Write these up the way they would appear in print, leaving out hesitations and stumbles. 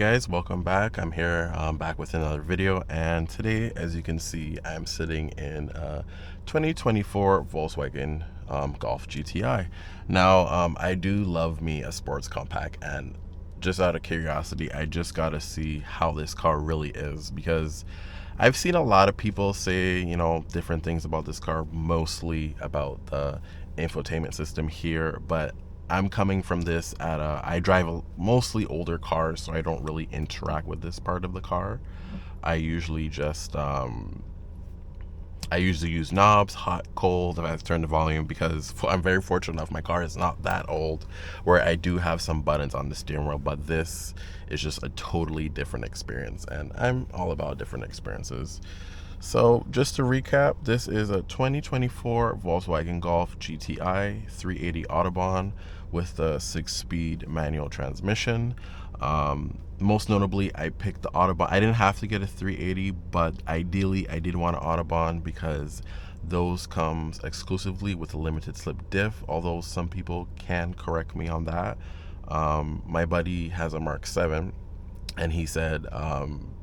guys, welcome back. I'm here back with another video, and today, as you can see, I'm sitting in a 2024 Volkswagen Golf GTI. Now, I do love me a sports compact, and just out of curiosity, I just got to see how this car really is, because I've seen a lot of people say, different things about this car, mostly about the infotainment system here, but I'm coming from this I drive mostly older cars, so I don't really interact with this part of the car. I usually just, I usually use knobs, hot, cold, if I have to turn the volume, because I'm very fortunate enough, my car is not that old, where I do have some buttons on the steering wheel, but this is just a totally different experience, and I'm all about different experiences. So just to recap, this is a 2024 Volkswagen Golf GTI 380 Autobahn with the 6-speed manual transmission. Most notably, I picked the Autobahn. I didn't have to get a 380, but ideally I did want an Autobahn because those comes exclusively with a limited slip diff, although some people can correct me on that. My buddy has a Mark 7, and he said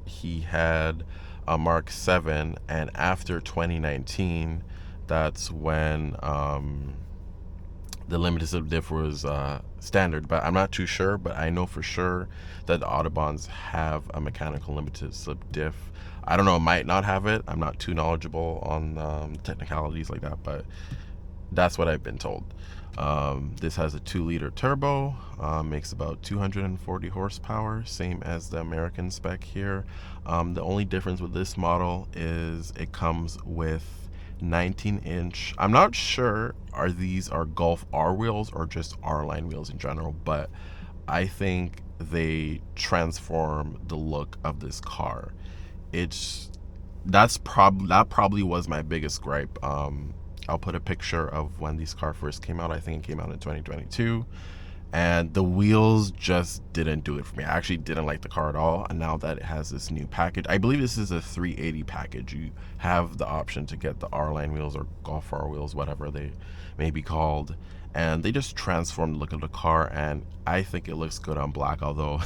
he had a Mark 7, and after 2019, that's when the limited slip diff was standard. But I'm not too sure, but I know for sure that the Autobahns have a mechanical limited slip diff. I don't know, it might not have it. I'm not too knowledgeable on technicalities like that, but that's what I've been told. This has a 2-liter turbo, makes about 240 horsepower, same as the American spec here. The only difference with this model is it comes with 19-inch. I'm not sure these are Golf R wheels or just R line wheels in general, but I think they transform the look of this car. That probably was my biggest gripe. I'll put a picture of when this car first came out. I think it came out in 2022, and the wheels just didn't do it for me. I actually didn't like the car at all, and now that it has this new package, I believe this is a 380 package. You have the option to get the R-Line wheels or Golf R wheels, whatever they may be called, and they just transform the look of the car, and I think it looks good on black, although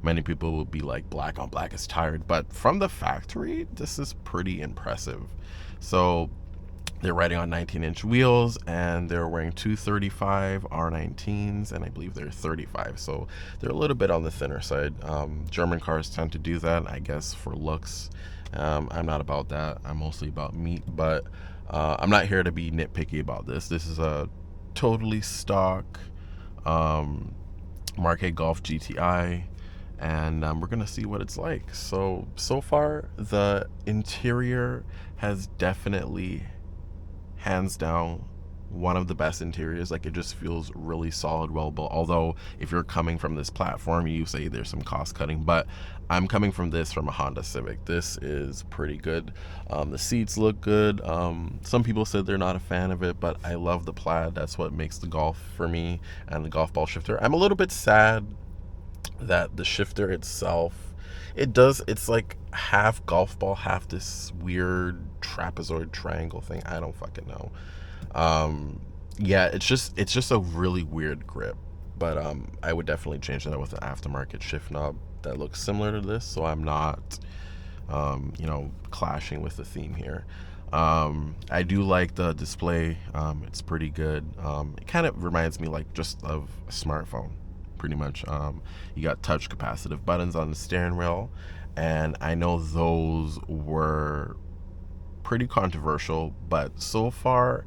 many people will be like, black on black is tired, but from the factory, this is pretty impressive. So they're riding on 19-inch wheels, and they're wearing 235 R19s, and I believe they're 35, so they're a little bit on the thinner side. German cars tend to do that, I guess, for looks. I'm not about that. I'm mostly about meat, but I'm not here to be nitpicky about this. This is a totally stock Mark 8 Golf GTI, and we're gonna see what it's like. So far, the interior has definitely, hands down, one of the best interiors. Like, it just feels really solid, well built, although if you're coming from this platform, you say there's some cost cutting, but I'm coming from a Honda Civic. This is pretty good. The seats look good. Some people said they're not a fan of it, but I love the plaid. That's what makes the Golf for me, and the golf ball shifter. I'm a little bit sad that the shifter itself, it's like half golf ball, half this weird trapezoid triangle thing. I don't fucking know. Yeah, it's just a really weird grip, but I would definitely change that with an aftermarket shift knob that looks similar to this, so I'm not clashing with the theme here. I do like the display. It's pretty good. It kind of reminds me like just of a smartphone, pretty much. You got touch capacitive buttons on the steering wheel, and I know those were pretty controversial, but so far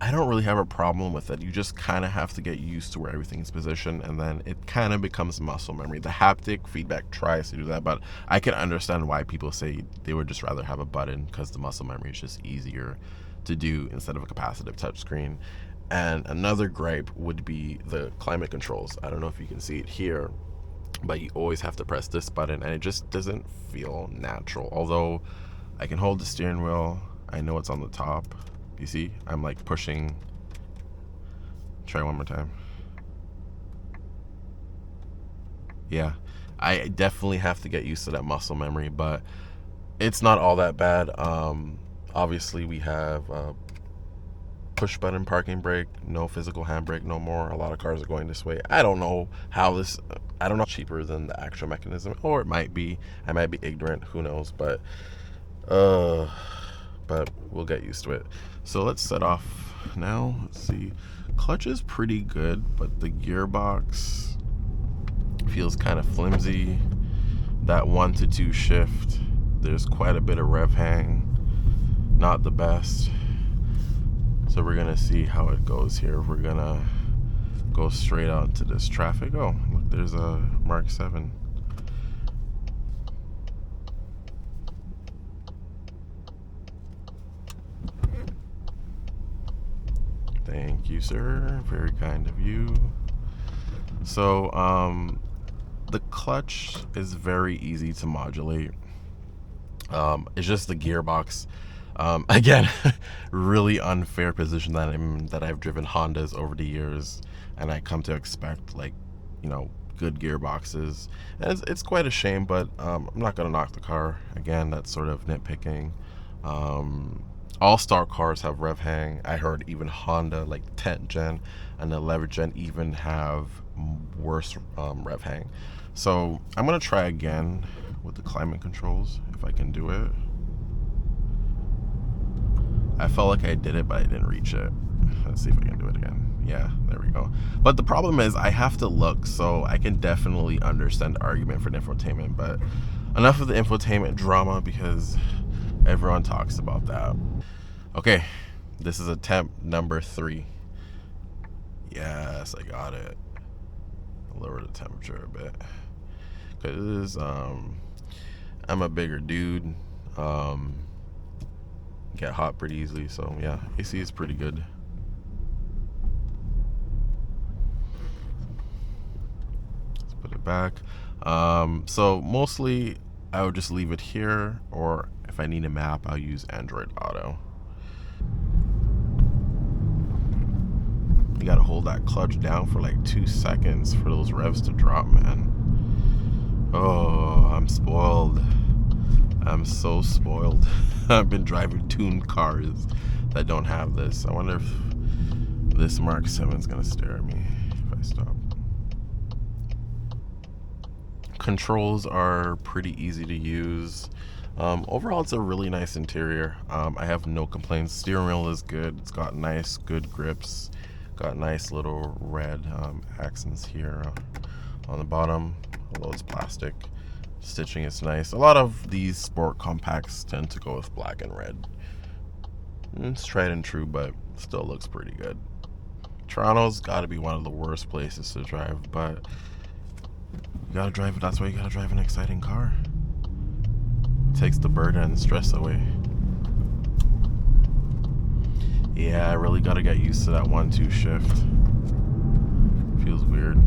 I don't really have a problem with it. You just kind of have to get used to where everything's positioned, and then it kind of becomes muscle memory. The haptic feedback tries to do that, but I can understand why people say they would just rather have a button, because the muscle memory is just easier to do instead of a capacitive touchscreen. And another gripe would be the climate controls. I don't know if you can see it here, but you always have to press this button, and it just doesn't feel natural. Although I can hold the steering wheel, I know it's on the top. You see, I'm like pushing. Try one more time. Yeah, I definitely have to get used to that muscle memory, but it's not all that bad. Obviously we have push button parking brake, no physical handbrake no more. A lot of cars are going this way. I don't know how this, I don't know, cheaper than the actual mechanism, or it might be. I might be ignorant, who knows, but we'll get used to it. So let's set off now. Let's see. Clutch is pretty good, but the gearbox feels kind of flimsy. That 1 to 2 shift, there's quite a bit of rev hang. Not the best. So we're gonna see how it goes here. We're gonna go straight out into this traffic. Oh, look, there's a Mark 7. Thank you, sir. Very kind of you. So, the clutch is very easy to modulate. It's just the gearbox. Again, really unfair position that I've driven Hondas over the years, and I come to expect, like, you know, good gearboxes. And it's quite a shame, but I'm not gonna knock the car. Again, that's sort of nitpicking. All-star cars have rev hang. I heard even Honda, like 10th gen and 11th gen, even have worse rev hang. So I'm gonna try again with the climate controls if I can do it. I felt like I did it, but I didn't reach it. Let's see if I can do it again. Yeah, there we go. But the problem is I have to look, so I can definitely understand the argument for the infotainment, but enough of the infotainment drama because everyone talks about that. Okay, this is attempt number 3. Yes, I got it. Lower the temperature a bit because I'm a bigger dude. Get hot pretty easily, so yeah, AC is pretty good. Let's put it back. So mostly I would just leave it here, or if I need a map, I'll use Android Auto. You gotta hold that clutch down for like 2 seconds for those revs to drop, man. Oh, I'm spoiled. I'm so spoiled. I've been driving tuned cars that don't have this. I wonder if this Mark 7 is gonna stare at me if I stop. Controls are pretty easy to use. Overall, it's a really nice interior. I have no complaints. Steering wheel is good. It's got nice, good grips. Got nice little red accents here on the bottom. Although it's plastic. Stitching is nice. A lot of these sport compacts tend to go with black and red. It's tried and true, but still looks pretty good. Toronto's got to be one of the worst places to drive, but you gotta drive it. That's why you gotta drive an exciting car. It takes the burden and stress away. Yeah, I really gotta get used to that 1-2 shift. Feels weird.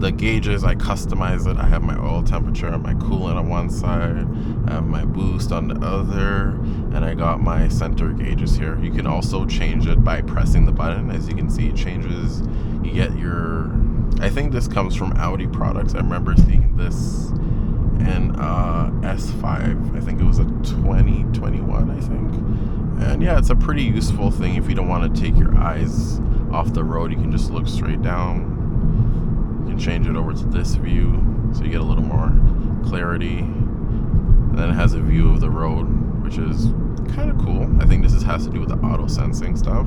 The gauges, I customize it. I have my oil temperature and my coolant on one side. I have my boost on the other. And I got my center gauges here. You can also change it by pressing the button. As you can see, it changes. You get your... I think this comes from Audi products. I remember seeing this in S5. I think it was a 2021, I think. And yeah, it's a pretty useful thing if you don't want to take your eyes off the road. You can just look straight down. Change it over to this view so you get a little more clarity, and then it has a view of the road, which is kind of cool. I think this has to do with the auto sensing stuff.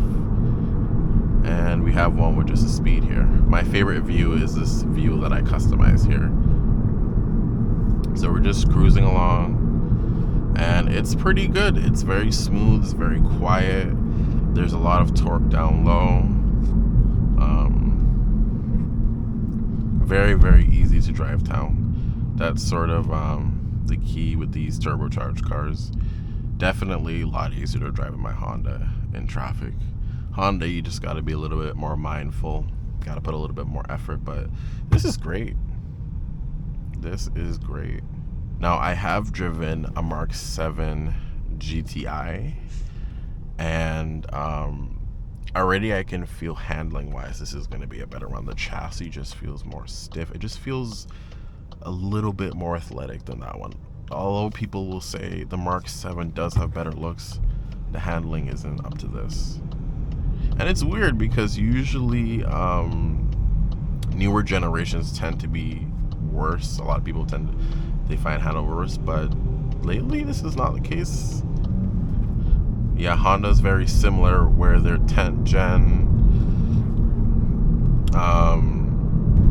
And we have one with just a speed here. My favorite view is this view that I customize here. So we're just cruising along and it's pretty good. It's very smooth, it's very quiet. There's a lot of torque down low. Very, very easy to drive town. That's sort of the key with these turbocharged cars. Definitely a lot easier to drive in my Honda in traffic. Honda, you just got to be a little bit more mindful. Got to put a little bit more effort, but this is great. This is great. Now, I have driven a Mark 7 GTI, and already I can feel handling wise this is going to be a better one. The chassis just feels more stiff. It just feels a little bit more athletic than that one. Although people will say the Mark 7 does have better looks, the handling isn't up to this. And it's weird because usually newer generations tend to be worse. A lot of people they find handle worse, but lately this is not the case. Yeah, Honda's very similar, where their 10th gen,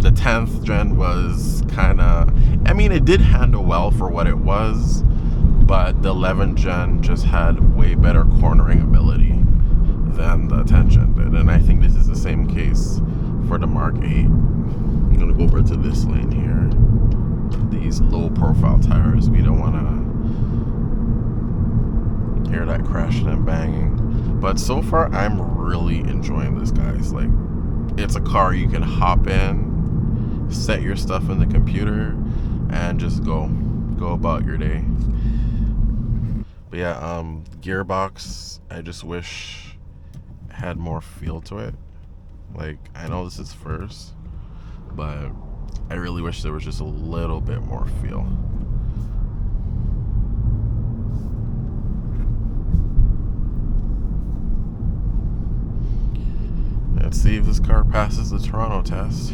the 10th gen was kind of, I mean, it did handle well for what it was, but the 11th gen just had way better cornering ability than the 10th gen did, and I think this is the same case for the Mark 8. I'm gonna go over to this lane here. These low profile tires, we don't want to hear that crashing and banging. But so far I'm really enjoying this, guys. Like, it's a car you can hop in, set your stuff in the computer, and just go about your day. But yeah, Gearbox, I just wish it had more feel to it. Like, I know this is first, but I really wish there was just a little bit more feel. Let's see if this car passes the Toronto test.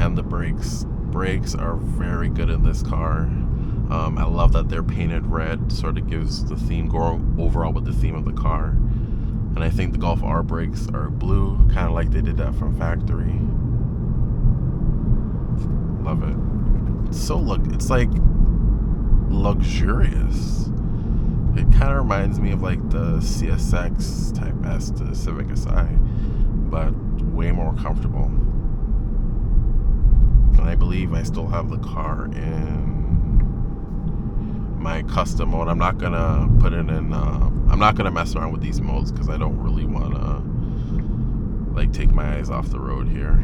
And the brakes. Brakes are very good in this car. I love that they're painted red. Sort of gives the theme, go overall with the theme of the car. And I think the Golf R brakes are blue, kind of like they did that from factory. Love it. It's like luxurious. It kind of reminds me of like the CSX Type S to the Civic Si, but way more comfortable. And I believe I still have the car in my custom mode. I'm not gonna put it in. I'm not gonna mess around with these modes because I don't really wanna like take my eyes off the road here.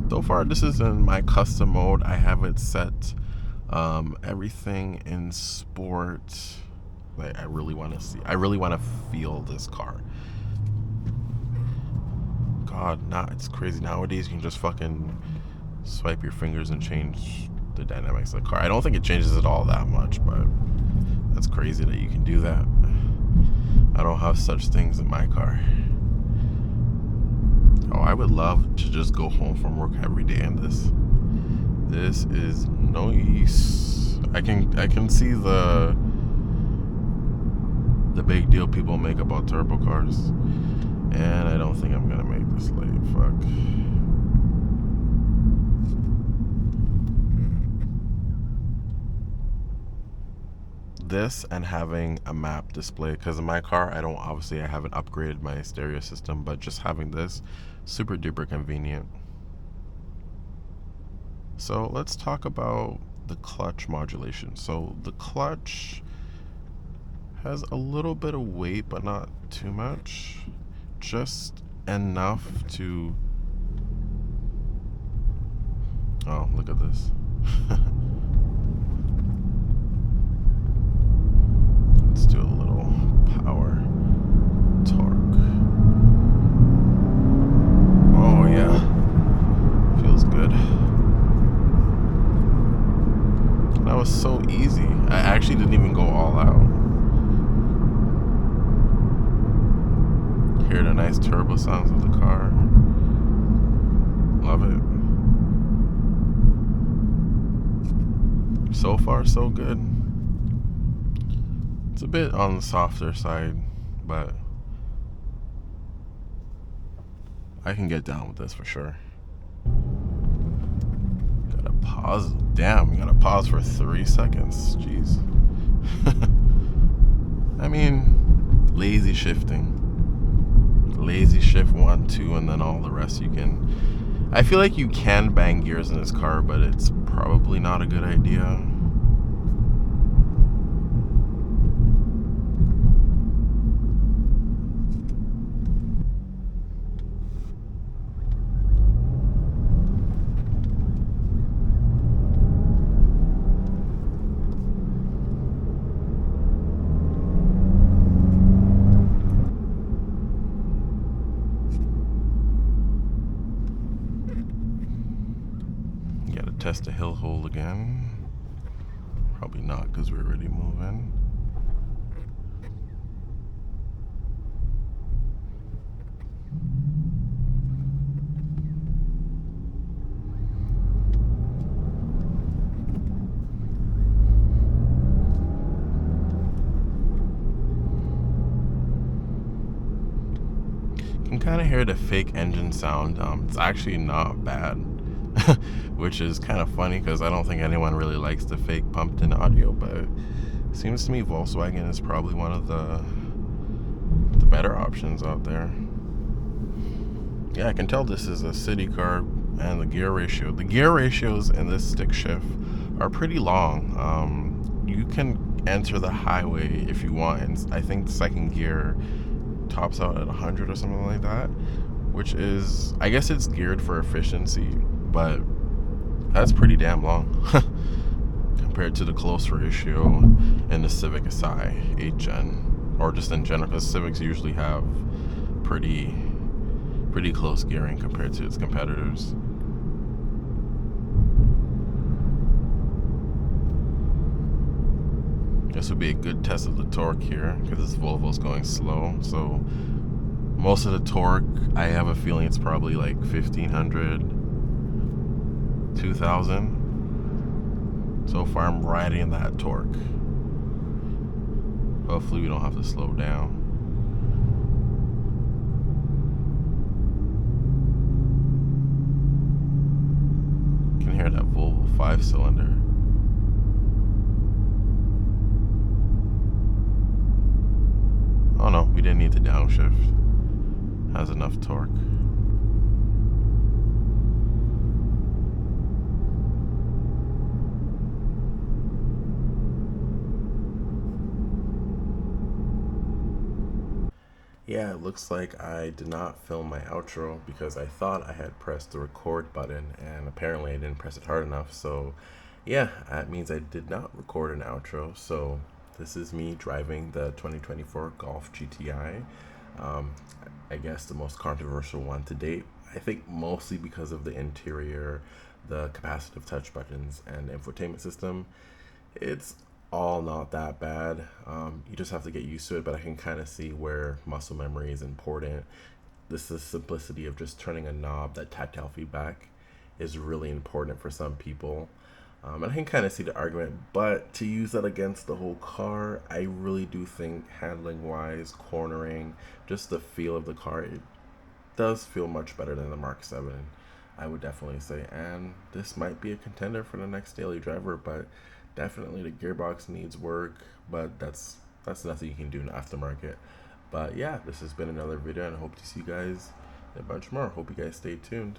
So far, this is in my custom mode. I have it set everything in sport. Like, I really want to feel this car. God, it's crazy. Nowadays you can just fucking swipe your fingers and change the dynamics of the car. I don't think it changes it all that much, but that's crazy that you can do that. I don't have such things in my car. Oh, I would love to just go home from work every day in this. This is nice. I can see the big deal people make about turbo cars, and I don't think I'm gonna make this late. Fuck. This and having a map display, because in my car I haven't upgraded my stereo system, but just having this, super duper convenient. So let's talk about the clutch modulation. So the clutch has a little bit of weight, but not too much, just enough to, oh, look at this. Let's do a little power torque. Oh yeah, feels good. That was so easy. I actually didn't even go all out. Hear the nice turbo sounds of the car. Love it. So far, so good. It's a bit on the softer side, but I can get down with this for sure. Gotta pause. Damn, you gotta pause for 3 seconds. Jeez. I mean, lazy shifting. Lazy shift 1, 2, and then all the rest you can. I feel like you can bang gears in this car, but it's probably not a good idea. Test the hill hold again. Probably not, because we're already moving. kind of hear the fake engine sound. It's actually not bad, which is kind of funny because I don't think anyone really likes the fake pumped in audio, but it seems to me Volkswagen is probably one of the better options out there. Yeah, I can tell this is a city car, and the gear ratios in this stick shift are pretty long. You can enter the highway if you want, and I think the second gear tops out at 100 or something like that, which is, I guess it's geared for efficiency, but that's pretty damn long compared to the close ratio in the Civic Si 8 Gen, or just in general, because Civics usually have pretty close gearing compared to its competitors. This would be a good test of the torque here because this Volvo's going slow. So most of the torque, I have a feeling it's probably like 1500, 2000. So far I'm riding that torque. Hopefully we don't have to slow down. You can hear that Volvo 5-cylinder. Oh no, we didn't need the downshift. Has enough torque. Yeah, it looks like I did not film my outro because I thought I had pressed the record button and apparently I didn't press it hard enough. So yeah, that means I did not record an outro. So this is me driving the 2024 Golf GTI. I guess the most controversial one to date. I think mostly because of the interior, the capacitive touch buttons, and the infotainment system. It's all not that bad. You just have to get used to it, but I can kind of see where muscle memory is important. This is simplicity of just turning a knob. That tactile feedback is really important for some people. And I can kind of see the argument, but to use that against the whole car, I really do think handling wise, cornering, just the feel of the car, it does feel much better than the Mark 7, I would definitely say. And this might be a contender for the next daily driver, but definitely the gearbox needs work, but that's nothing you can do in the aftermarket. But yeah, this has been another video, and I hope to see you guys in a bunch more. Hope you guys stay tuned.